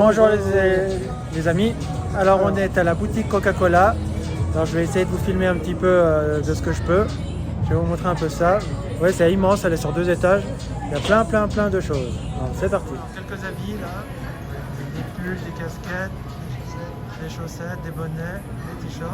Bonjour les amis, alors on est à la boutique Coca-Cola. Alors je vais essayer de vous filmer un petit peu de ce que je peux. Je vais vous montrer un peu ça. Ouais, c'est immense, elle est sur 2 étages. Il y a plein de choses. Alors c'est parti. Quelques habits là, des pulls, des casquettes, des chaussettes, des bonnets, des t-shirts.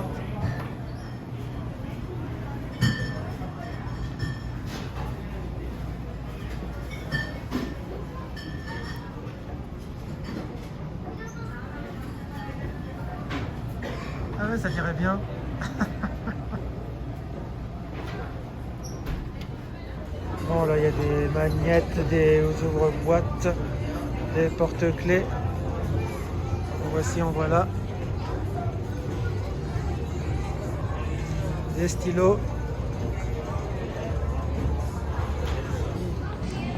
Ah ouais, ça dirait bien. Bon, là il y a des magnettes, des ouvre-boîtes, des porte-clés. Voici, en voilà. Des stylos.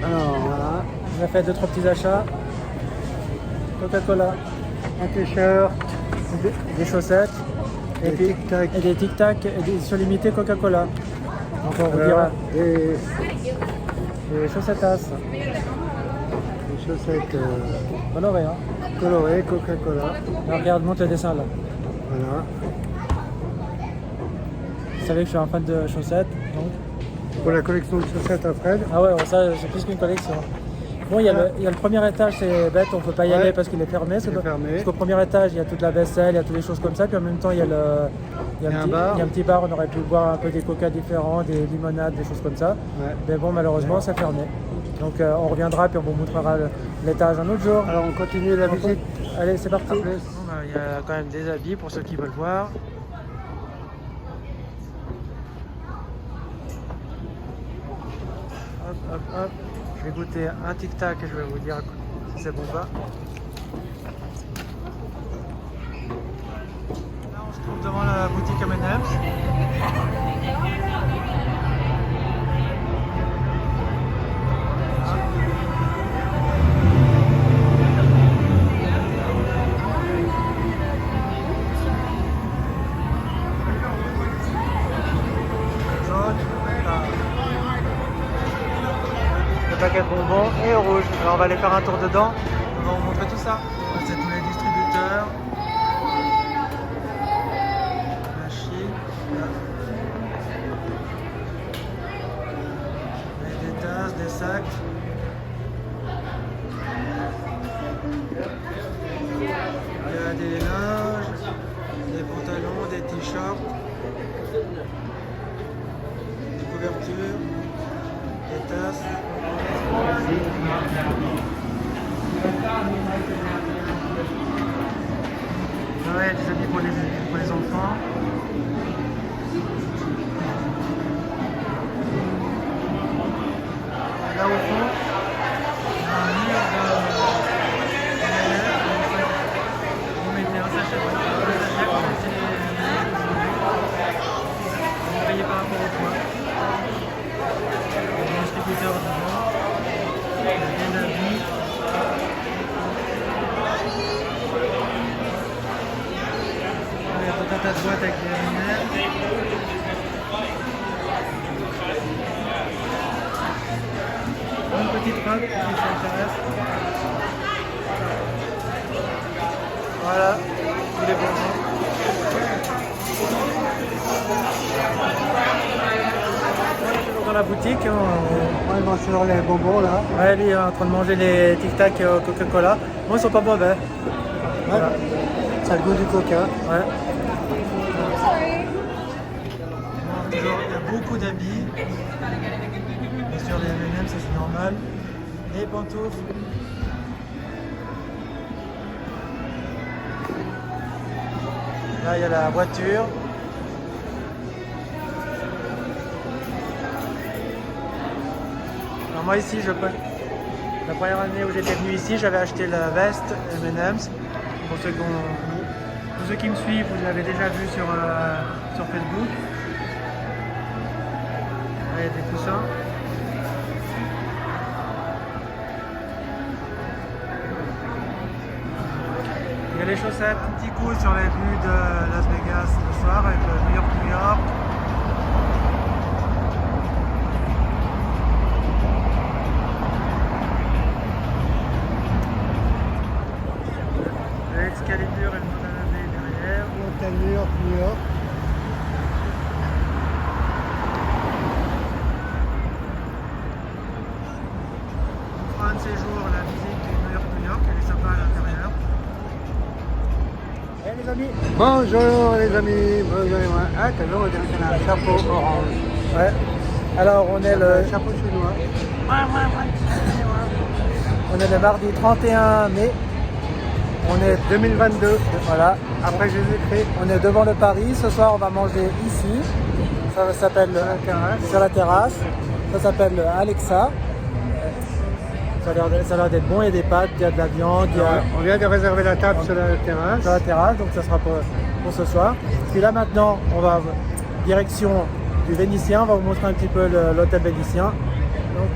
Alors voilà, on a fait 2-3 petits achats. Coca-Cola, un t-shirt, des chaussettes, et puis des tic-tac, et des surlimités Coca-Cola. Donc on vous dira des chaussettas. Des chaussettes colorées, hein. Colorées, Coca-Cola. Regarde, monte le dessin là. Voilà. Vous savez que je suis un fan de chaussettes, donc. Pour la collection de chaussettes à Fred. Ah ouais, ça c'est plus qu'une collection. Bon, il y a le premier étage, c'est bête, on ne peut pas y aller parce qu'il est fermé. Parce qu'au premier étage, il y a toute la vaisselle, il y a toutes les choses comme ça. Puis en même temps, il y a un petit bar, on aurait pu boire un peu des coca différents, des limonades, des choses comme ça. Ouais. Mais bon, malheureusement, c'est fermé. Donc on reviendra puis on vous montrera l'étage un autre jour. Alors on continue la visite. Allez, c'est parti. Bon, il y a quand même des habits pour ceux qui veulent voir. Hop, hop, hop. Je vais goûter un tic-tac et je vais vous dire si c'est bon ou pas. Là, on se trouve devant la boutique M&M's. Paquet de bonbons et rouge. Alors on va aller faire un tour dedans. On va vous montrer tout ça. C'est tous les distributeurs. La Chine. Des tasses, des sacs. Il y a des linges, des pantalons, des t-shirts, des couvertures, des tasses. Ouais, des habits pour les enfants. Là au fond, il y a un mur vous mettez un sachet vous payez par rapport au poids. Il y a un distributeur devant. Il y a des habits. Il y a tout un tas de boîtes avec des lumières. Une petite robe qui s'intéresse. Voilà, tous les bonbons. Dans la boutique, on mange sur les bonbons là. Ouais, lui il est en train de manger les tic-tac Coca-Cola. Bon, ils sont pas mauvais. Ouais. Voilà. Ça a le goût du coca. Ouais. Il y a beaucoup d'habits. Bien sûr, les M&M's, ça c'est normal. Les pantoufles. Là, il y a la voiture. Alors moi ici, la première année où j'étais venu ici, j'avais acheté la veste M&M's. Pour ceux qui me suivent, vous l'avez déjà vu sur Facebook. Là, il y a des coussins. Il y a les chaussettes, un petit coup sur les vues de Las Vegas le soir avec le New York, New York. hôtel New York, New York. On fera un de ces jours la visite du New York, New York, elle est sympa à l'intérieur. Hey les amis. Bonjour les amis. Bonjour. Ah, t'as vu, on a un chapeau orange. Ouais. Alors on est le chapeau chinois. On est le mardi 31 mai. On est 2022. Voilà. Après Jésus-Christ. On est devant le Paris. Ce soir on va manger ici. Ça s'appelle sur la terrasse. Ça s'appelle Alexa. Ça a l'air d'être bon, il y a des pâtes, il y a de la viande. On vient de réserver la table sur la terrasse. Sur la terrasse, donc ça sera pour ce soir. Puis là maintenant, on va direction du Vénitien, on va vous montrer un petit peu l'hôtel Vénitien. Donc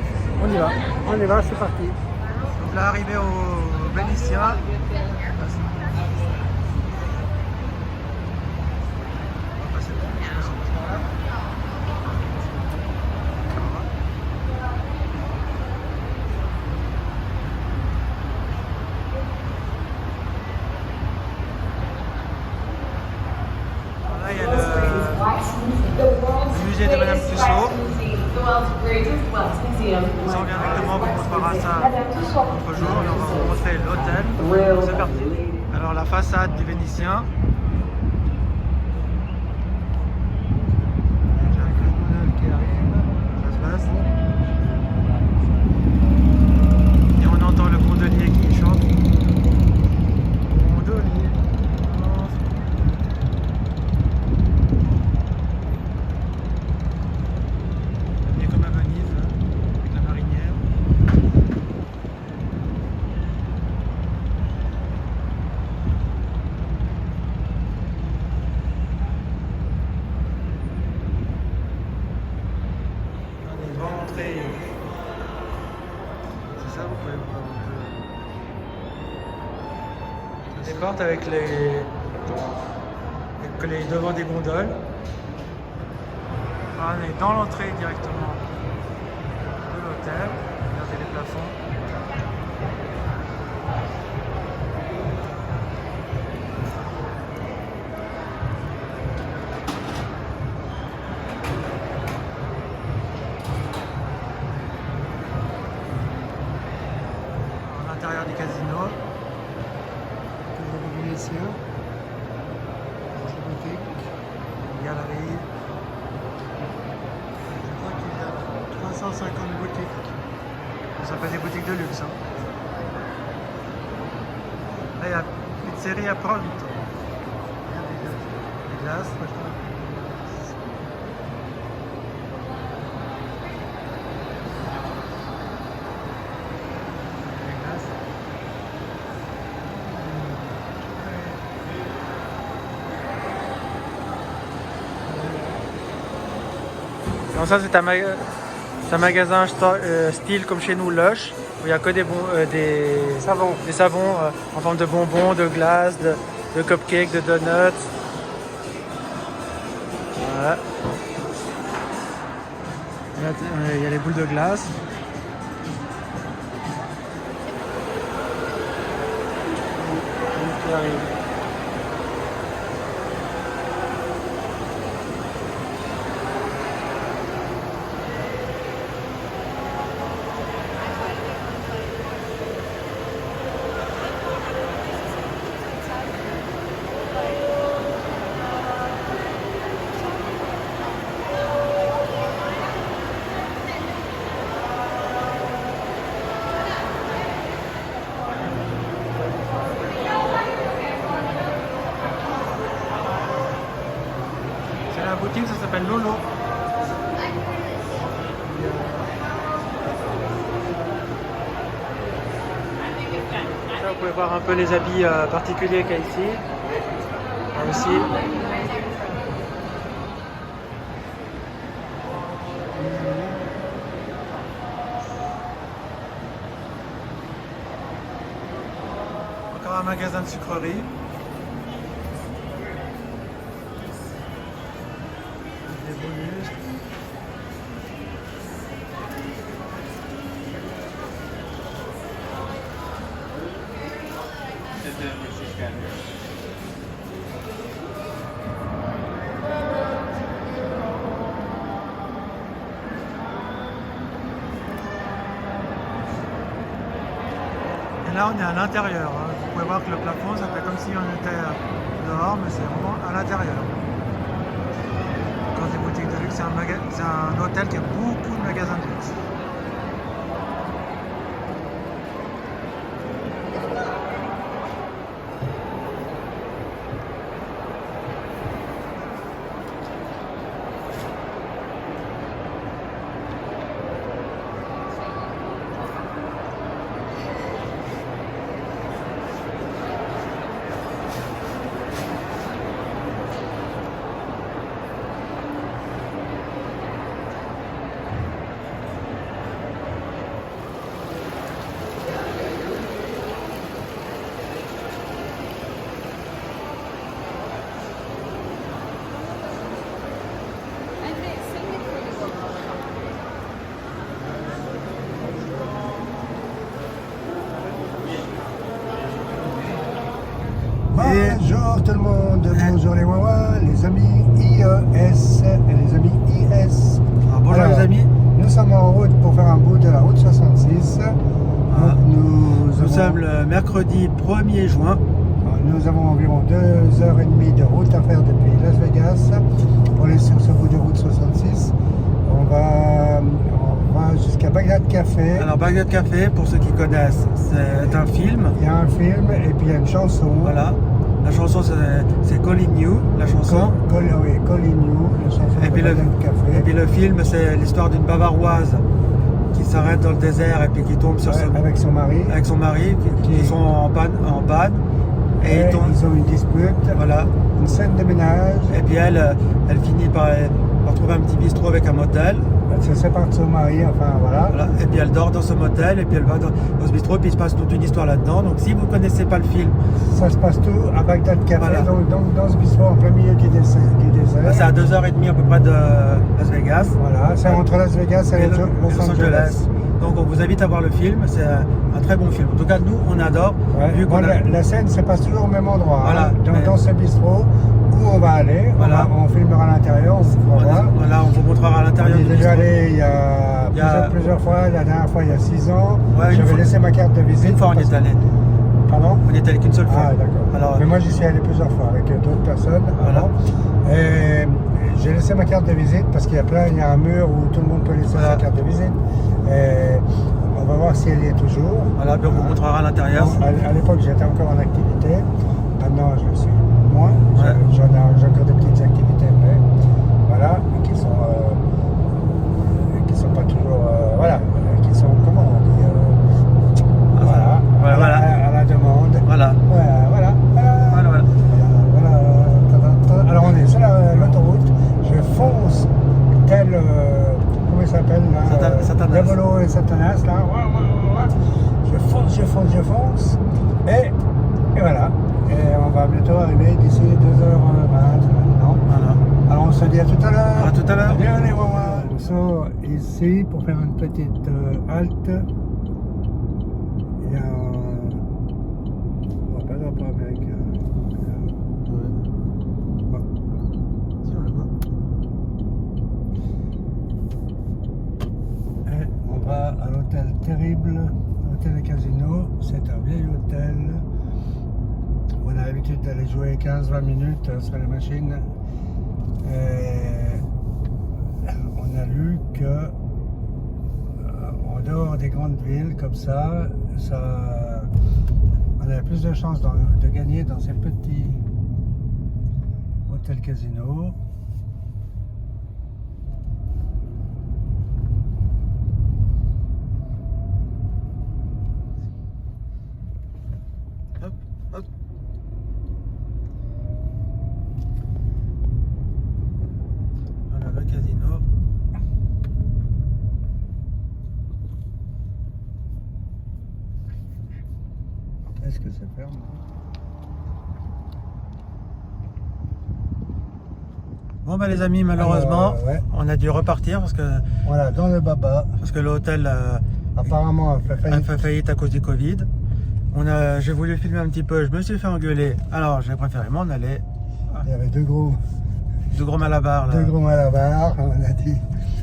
on y va. On y va, c'est parti. Donc là, arrivé au Vénitien. Là, il y a le musée de Madame Tussaud. Ça, on vient directement, on vous montrera ça l'autre jour, mais on va vous montrer l'hôtel. C'est parti. Alors la façade du Vénitien. Ça se passe. Et on entend le gondolier qui chante. Gondolier. Il est comme à Venise, hein, avec la marinière. On va entrer. C'est ça, vous pouvez voir un peu. Des portes avec les devant des gondoles. Là, on est dans l'entrée directement de l'hôtel. Regardez les plafonds. À l'intérieur du casino. Le Vénitien. C'est boutique. Galerie. Je crois qu'il y a 350 boutiques. Ça s'appelle des boutiques de luxe. Hein. Là, il y a pizzerie à prendre. Des glaces. Donc ça c'est un magasin style comme chez nous, Lush, où il n'y a que des savons en forme de bonbons, de glace, de cupcakes, de donuts. Voilà. Il y a les boules de glace. Qui arrive. C'est la boutique, ça s'appelle Lolo. Ça, vous pouvez voir un peu les habits particuliers qu'il y a ici. Là aussi. Encore un magasin de sucreries. Des bonus. Là, on est à l'intérieur. Hein. Vous pouvez voir que le plafond, ça fait comme si on était dehors, mais c'est vraiment à l'intérieur. Quand des boutiques de luxe, c'est un hôtel qui a beaucoup de magasins de luxe. Bonjour tout le monde, bonjour les Wawa, les amis IES et les amis IS. Bonjour les amis. Nous sommes en route pour faire un bout de la route 66. Nous sommes le mercredi 1er juin. Nous avons environ 2h30 de route à faire depuis Las Vegas pour aller sur ce bout de route 66. On va jusqu'à Bagdad Café. Alors Bagdad Café, pour ceux qui connaissent, c'est un film. Il y a un film et puis il y a une chanson. Voilà. La chanson c'est Calling You, la chanson. Oui, Calling You, la chanson de Bagdad Café. Et puis le film, c'est l'histoire d'une Bavaroise qui s'arrête dans le désert et puis qui tombe sur avec son mari. Avec son mari, qui sont en panne. Et ils ont une dispute. Voilà. Une scène de ménage. Et puis elle finit par trouver un petit bistrot avec un motel. Elle se sépare de son mari, enfin voilà. Et puis elle dort dans ce motel, et puis elle va dans ce bistrot, et puis il se passe toute une histoire là-dedans. Donc si vous ne connaissez pas le film... Ça se passe tout à Bagdad Café, voilà. donc dans ce bistrot en plein milieu du désert. C'est à 2h30 à peu près de Las Vegas. Voilà, c'est entre Las Vegas et Los Angeles. Donc on vous invite à voir le film, c'est un très bon film. En tout cas, nous, on adore. Ouais. Vu la scène se passe toujours au même endroit, voilà, hein, dans ce bistrot. Où on va aller, voilà. on filmera à l'intérieur, on vous fera voir. Voilà, on vous montrera à l'intérieur. On est déjà allé il y a plusieurs fois, la dernière fois il y a 6 ans. Ouais, j'avais laissé ma carte de visite. Une fois on est allé. Pardon? On est allé qu'une seule fois. Ah d'accord. Mais moi j'y suis allé plusieurs fois avec d'autres personnes. Voilà. Et j'ai laissé ma carte de visite parce qu'il y a un mur où tout le monde peut laisser sa carte de visite. Et on va voir si elle y est toujours. Voilà, puis on vous montrera à l'intérieur. À l'époque j'étais encore en activité. Maintenant je le suis moins. J'ai encore des petites activités, mais voilà, qui sont pas toujours, qui sont comment on dit, à la demande. Voilà. Voilà. Alors on est sur l'autoroute. Je fonce tel, comment il s'appelle là, Diabolo et Satanas là. Je fonce. Et voilà. Et on va bientôt arriver d'ici 2h20 maintenant. Voilà. Alors on se dit à tout à l'heure. À tout à l'heure. Bien les Wawa. On sort ici pour faire une petite halte. Il y a on va pas drapeau américain. Bon. Si on le voit. Et on va à l'hôtel Terrible, l'hôtel et casino. C'est un vieil hôtel. On a l'habitude d'aller jouer 15-20 minutes sur la machine. Et on a lu que en dehors des grandes villes comme ça, on a plus de chances de gagner dans ces petits hôtels casinos. Hop. Voilà le casino. Est-ce que ça ferme? Bon bah les amis, malheureusement, on a dû repartir parce que... Voilà, dans le baba. Parce que l'hôtel apparemment a fait faillite à cause du Covid. J'ai voulu filmer un petit peu, je me suis fait engueuler. Alors j'ai préféré m'en aller. Il y avait deux gros malabars là. Deux gros malabars, on a dit.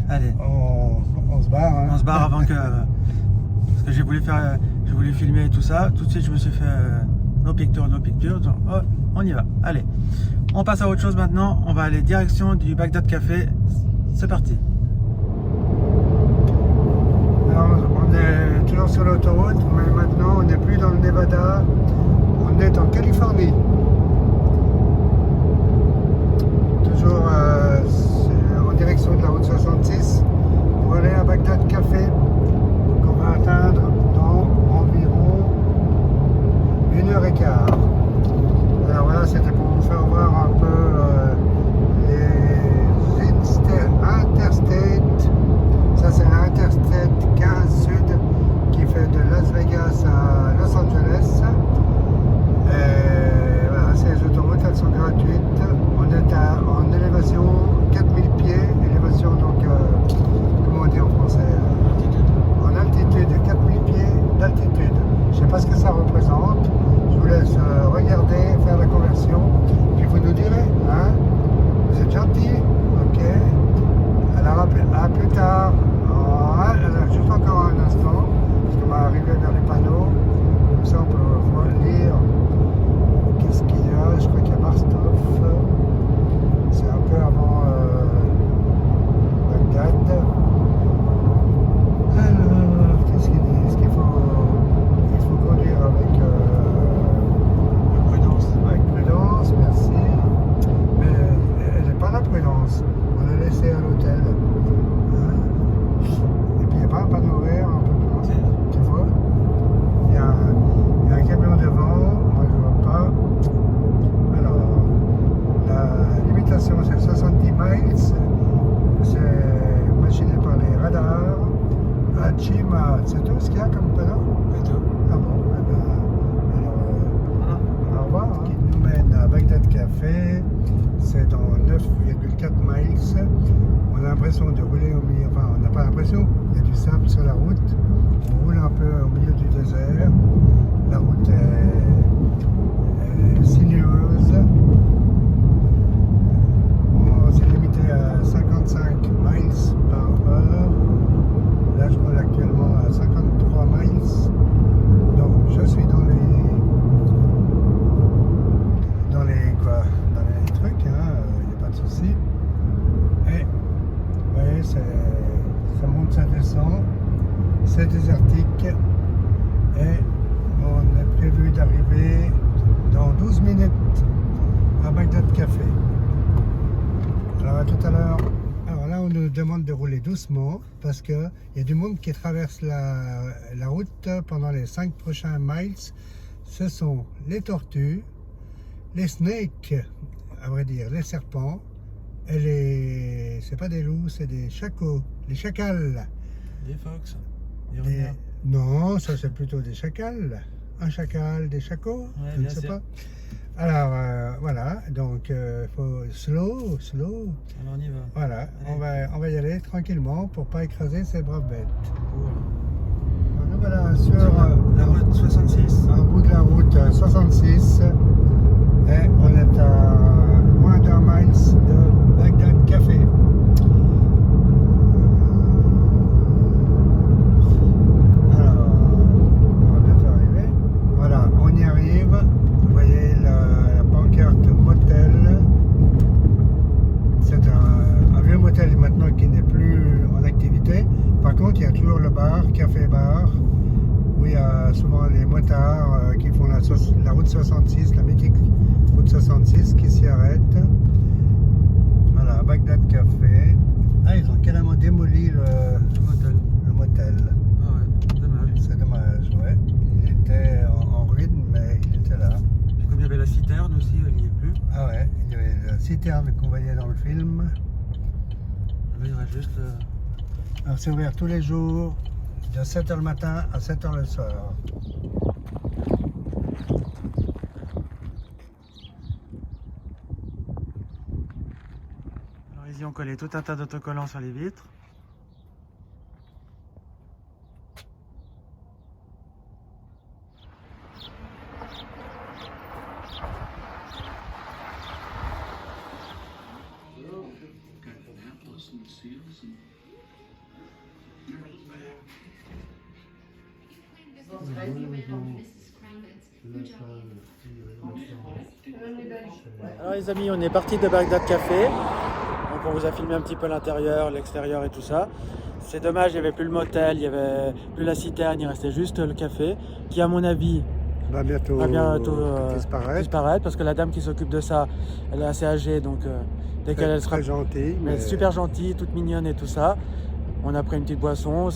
Allez. On se barre. Hein. On se barre avant que... Parce que je voulais voulu filmer et tout ça. Tout de suite, je me suis fait no picture. Genre, oh, on y va. Allez, on passe à autre chose maintenant. On va aller direction du Bagdad Café. C'est parti. Alors, on est toujours sur l'autoroute, mais maintenant on n'est plus dans le Nevada. On est en Californie. Toujours en direction de la route 66 pour aller à Bagdad Café, qu'on va atteindre dans environ 1h15. Alors voilà, c'était pour vous faire voir un peu les interstates. Ça c'est l'Interstate 15 Sud qui fait de Las Vegas à Los Angeles. Et voilà, ces autoroutes elles sont gratuites. On est en élévation 4000 pieds, élévation donc, comment on dit en français, en altitude, 4000 pieds d'altitude. Je ne sais pas ce que ça représente, je vous laisse regarder, faire la conversion, puis vous nous direz, hein, vous êtes gentil, ok, alors à plus tard, juste encore un instant, parce qu'on va arriver vers les panneaux, comme ça on peut lire. Qu'est-ce qu'il y a? Je crois qu'il y a Barstow. C'est un peu avant Bagdad. Alors, qu'est-ce qu'il dit? Est-ce qu'il faut conduire avec prudence? Avec prudence, merci. Mais elle n'est pas la prudence. On l'a laissée à l'hôtel. Hein? Et puis il n'y a pas un panneau vert un peu plus loin. Tu vois? Il y a un camion devant. Moi je ne vois pas. La limitation c'est 70 miles, c'est machiné par les radars. À Chima, c'est tout ce qu'il y a comme panneau? C'est tout. Ah bon, alors, au revoir. Qui nous mène à Bagdad Café, c'est dans 9,4 miles. On a l'impression de rouler au milieu, enfin on n'a pas l'impression, il y a du sable sur la route. On roule un peu au milieu du désert. La route est sinueuse. C'est limité à 55 miles par heure. Là, je roule actuellement à 53 miles. Donc, je suis dans les trucs, hein. Il n'y a pas de souci. Et, vous voyez, ça monte, ça descend. C'est désertique. Et on est prévu d'arriver dans 12 minutes à Bagdad Café. Alors à tout à l'heure. Alors là on nous demande de rouler doucement parce qu'il y a du monde qui traverse la route pendant les 5 prochains miles. Ce sont les tortues, les snakes, à vrai dire, les serpents, et c'est pas des loups, c'est des chacos, les chacals. Des phoques, non, ça c'est plutôt des chacals. Un chacal, des chacos, ouais, je ne sais pas. Alors voilà, donc faut slow. Alors on y va. Voilà, on va y aller tranquillement pour pas écraser ces braves bêtes. Cool. Nous voilà sur la route 66. En bout de la route 66 et on est à moins d'un miles de Bagdad Café. Alors, on va bientôt arriver. Voilà, on y arrive. Vous voyez la pancarte motel. C'est un vieux motel maintenant qui n'est plus en activité. Par contre, il y a toujours le bar, café-bar, où il y a souvent les motards qui font la route 66, la mythique route 66 qui s'y arrête. Voilà, Bagdad Café. Ah, ils ont carrément démoli le motel. Ah ouais, dommage. C'est dommage, ouais. Il était en ruine, mais il était là. Puis comme il y avait la citerne aussi, elle n'y est plus. Ah ouais, il y avait la citerne qu'on voyait dans le film. Là, il y aurait juste... Alors c'est ouvert tous les jours, de 7h le matin à 7h le soir. Alors ici on collait tout un tas d'autocollants sur les vitres. Alors les amis, on est parti de Bagdad Café. Donc on vous a filmé un petit peu l'intérieur, l'extérieur et tout ça. C'est dommage, il n'y avait plus le motel, il n'y avait plus la citerne, il restait juste le café qui à mon avis va bientôt disparaître parce que la dame qui s'occupe de ça, elle est assez âgée, donc dès qu'elle sera très gentille, mais super gentille, toute mignonne et tout ça. On a pris une petite boisson,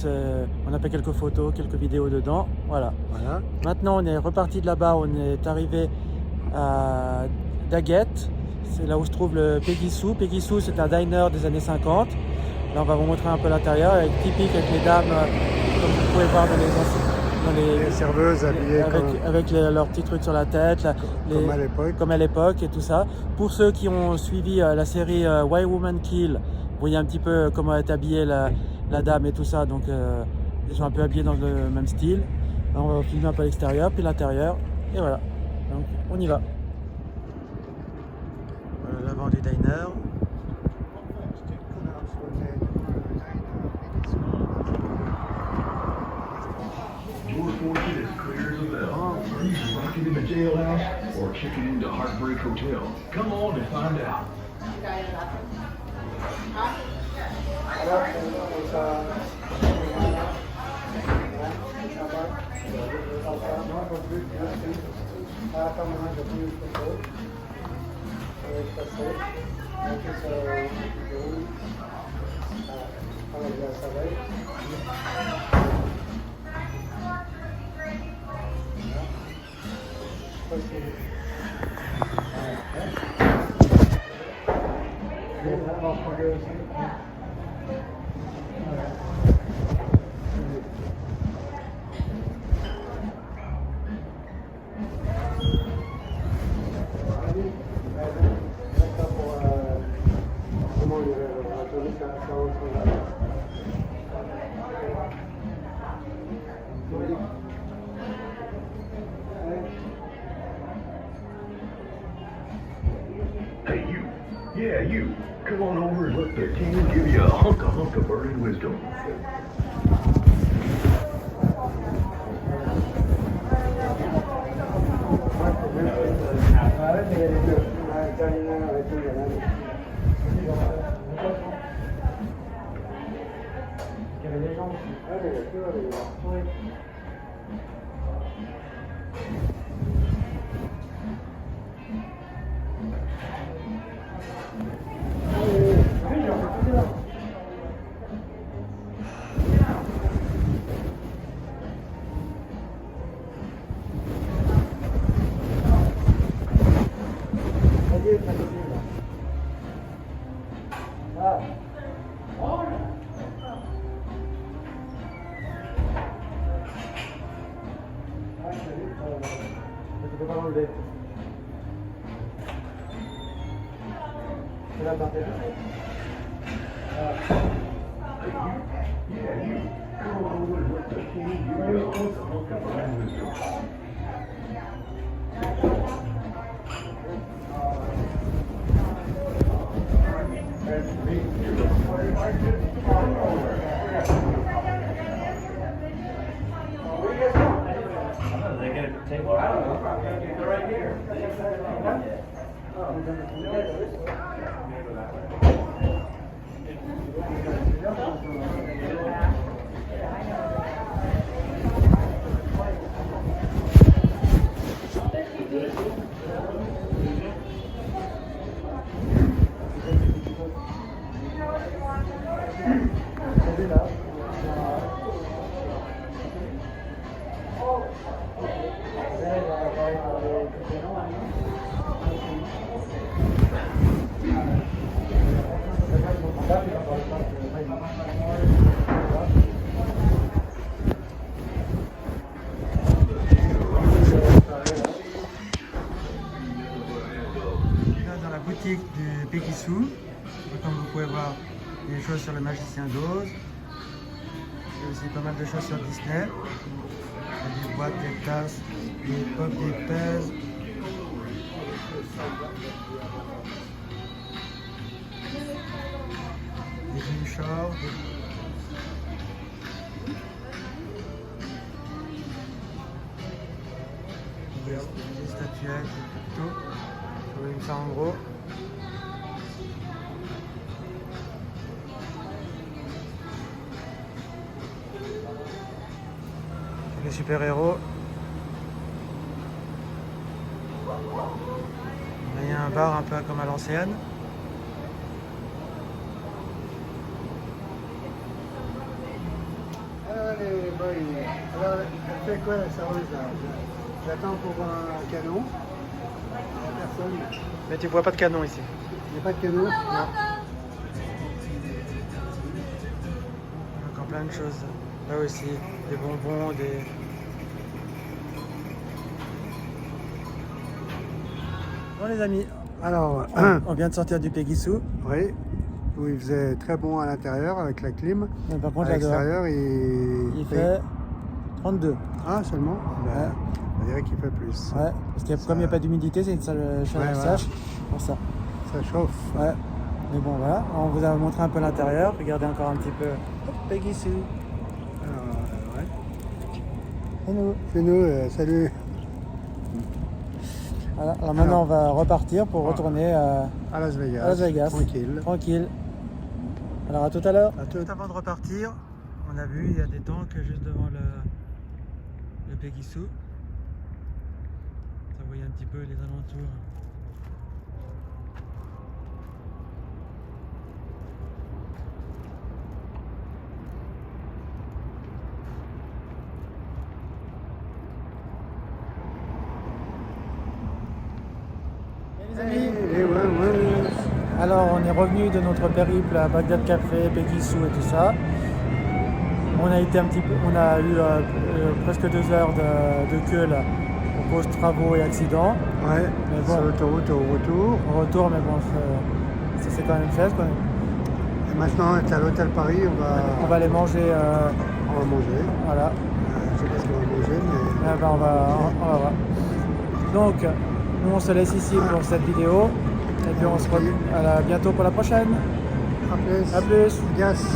on a fait quelques photos, quelques vidéos dedans, voilà. Maintenant on est reparti de là-bas, on est arrivé à Daguet, c'est là où se trouve le Peggy Sue. Peggy Sue, c'est un diner des années 50. Là on va vous montrer un peu l'intérieur, typique avec les dames, comme vous pouvez voir dans les serveuses habillées avec leurs petits trucs sur la tête, comme à l'époque et tout ça. Pour ceux qui ont suivi la série Why Woman Kill, vous voyez un petit peu comment est habillée la dame et tout ça, donc ils sont un peu habillés dans le même style. Là, on va filmer un peu l'extérieur, puis l'intérieur, et voilà. Donc on y va. Voilà l'avant du diner. Your fortune is clear as a bell. Are you rocking in the jailhouse or checking into Heartbreak Hotel? Come on and find out. Hey, you. Yeah, you. Come on over and let the king give you a hunk of burning wisdom. Dans la boutique du Peggy Sue, comme vous pouvez voir, il y a des choses sur le Magicien d'Oz. Il y a aussi pas mal de choses sur Disney. Il y a des boîtes, des tasses, des pop, des pèses. Des mouchoirs. des statuettes, des photos. Vous voyez ça en gros. Les super-héros. Il y a un bar un peu comme à l'ancienne. Alors, elle fait quoi la serveuse là? J'attends pour voir un canon. Il n'y a personne. Mais tu vois pas de canon ici. Il n'y a pas de canon? Non. Encore plein de choses. Là aussi, des bonbons, des... Bon les amis, alors on vient de sortir du Péguissou. Oui, où il faisait très bon à l'intérieur avec la clim. Mais par contre, à l'extérieur, il fait 32. Ah, seulement ben, Ouais. On dirait qu'il fait plus. Ouais, parce que comme il n'y a pas d'humidité, c'est une salle sèche. Pour ça. Ça chauffe. Ouais. Mais bon, voilà, on vous a montré un peu l'intérieur. Regardez encore un petit peu. Hop, Péguissou. Alors, ouais. C'est nous. C'est nous, salut. Voilà. Alors maintenant, on va repartir pour retourner à Las Vegas. À Las Vegas. Tranquille. Tranquille. Alors à tout à l'heure. À tout. Avant de repartir, on a vu, il y a des tanks juste devant le Péguissou. Ça voyait un petit peu les alentours. Les amis, alors on est revenu de notre périple à Bagdad Café, Péguissou et tout ça. On a été un petit peu, on a eu presque 2 heures de queue là, pour cause travaux et accidents. Ouais, mais bon, sur l'autoroute au retour. Au retour, mais bon, ça c'est quand même fait. Quoi. Et maintenant, on est à l'hôtel Paris, on va aller manger. On va manger. Voilà. Je sais pas ce qu'on va manger, mais... Ben, on va voir. Donc, nous on se laisse ici pour cette vidéo. Et puis on se retrouve bientôt pour la prochaine. À plus. À plus. Yes.